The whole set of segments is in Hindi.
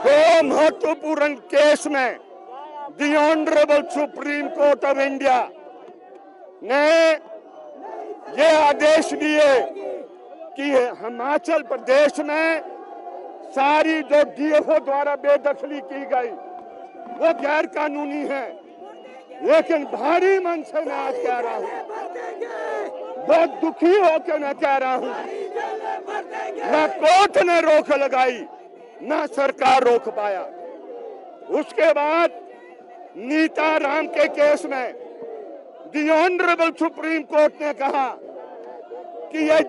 दो महत्वपूर्ण केस में the honourable supreme court of India ने ये आदेश दिए कि हिमाचल प्रदेश में सारी जो डीएफओ द्वारा बेदखली की गई वो गैर कानूनी है। लेकिन भारी मन से मैं आज कह रहा हूँ, बहुत दुखी होकर मैं कह रहा हूँ, न कोर्ट ने रोक लगाई न सरकार रोक पाया। उसके बाद नीता राम के केस में द ऑनरेबल सुप्रीम कोर्ट ने कहा कि यह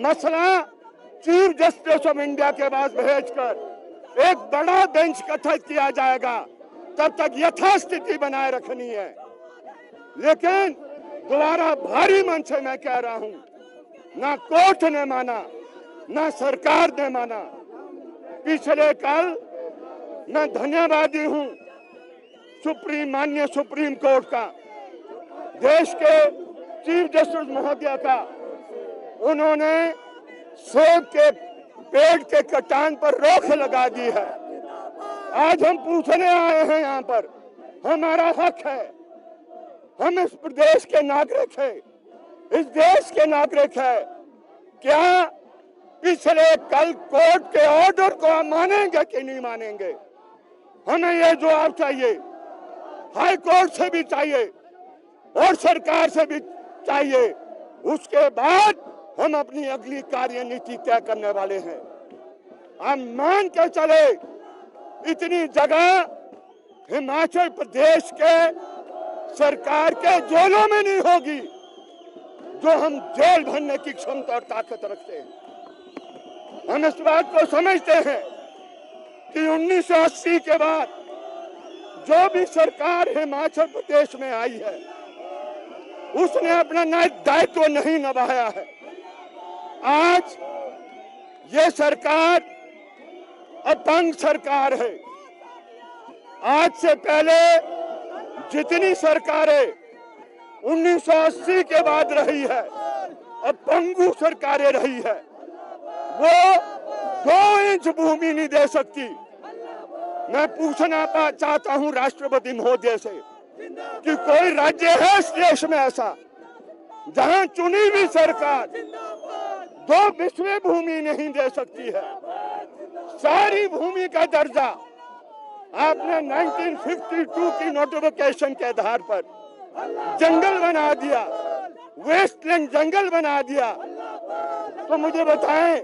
मसला चीफ जस्टिस ऑफ इंडिया के पास भेजकर एक बड़ा बेंच गठित किया जाएगा, तब तक यथास्थिति बनाए रखनी है। लेकिन दोबारा भारी मन से मैं कह रहा हूं, ना कोर्ट ने माना ना सरकार ने माना। पिछले कल मैं धन्यवादी हूं माननीय सुप्रीम कोर्ट का, देश के चीफ जस्टिस महोदय का। उन्होंने सेब के पेड़ के कटान पर रोक लगा दी है। आज हम पूछने आए हैं यहाँ पर, हमारा हक है, हम इस प्रदेश के नागरिक हैं, इस देश के नागरिक है। क्या पिछले कल कोर्ट के ऑर्डर को हम मानेंगे कि नहीं मानेंगे? हमें ये जवाब चाहिए, हाई कोर्ट से भी चाहिए और सरकार से भी चाहिए। उसके बाद हम अपनी अगली कार्यनीति तय करने वाले हैं। हम मान के चले, इतनी जगह हिमाचल प्रदेश के सरकार के जेलों में नहीं होगी जो हम जेल भरने की क्षमता और ताकत रखते हैं। हम इस बात को समझते हैं कि 1980 के बाद जो भी सरकार हिमाचल प्रदेश में आई है उसने अपना दायित्व नहीं निभाया है। आज ये सरकार अपंग सरकार है। आज से पहले जितनी सरकारें 1980 के बाद रही है, अपंगु सरकारें रही है, वो 2 इंच भूमि नहीं दे सकती। मैं पूछना चाहता हूं राष्ट्रपति महोदय से कि कोई राज्य है इस देश में ऐसा जहां चुनी हुई सरकार 2 बिस्वे भूमि नहीं दे सकती है? सारी भूमि का दर्जा आपने 1952 की नोटिफिकेशन के आधार पर जंगल बना दिया, वेस्टलैंड जंगल बना दिया। तो मुझे बताएं,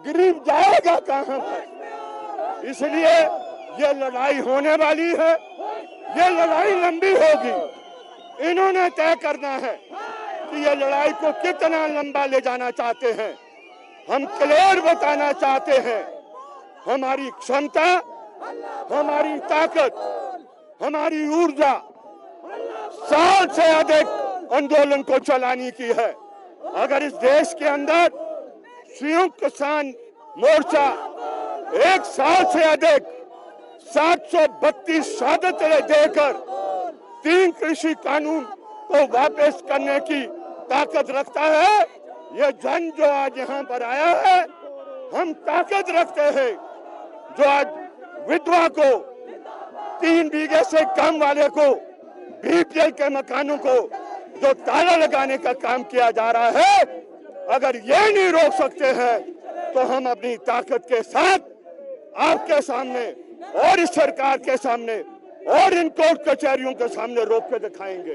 गरीब जाएगा कहां पर? इसलिए ये लड़ाई होने वाली है, ये लड़ाई लंबी होगी। इन्होंने तय करना है कि ये लड़ाई को कितना लंबा ले जाना चाहते हैं। हम क्लियर बताना चाहते हैं, हमारी क्षमता, हमारी ताकत, हमारी ऊर्जा साल से अधिक आंदोलन को चलाने की है। अगर इस देश के अंदर संयुक्त किसान मोर्चा 1 साल से अधिक 732 शहादतें देकर 3 कृषि कानून को वापस करने की ताकत रखता है, ये जन जो आज यहाँ पर आया है, हम ताकत रखते हैं। जो आज विधवा को, 3 बीघे से कम वाले को, बीपीएल के मकानों को जो ताला लगाने का काम किया जा रहा है, अगर ये नहीं रोक सकते हैं तो हम अपनी ताकत के साथ आपके सामने और इस सरकार के सामने और इन कोर्ट कचहरियों के सामने रोक के दिखाएंगे।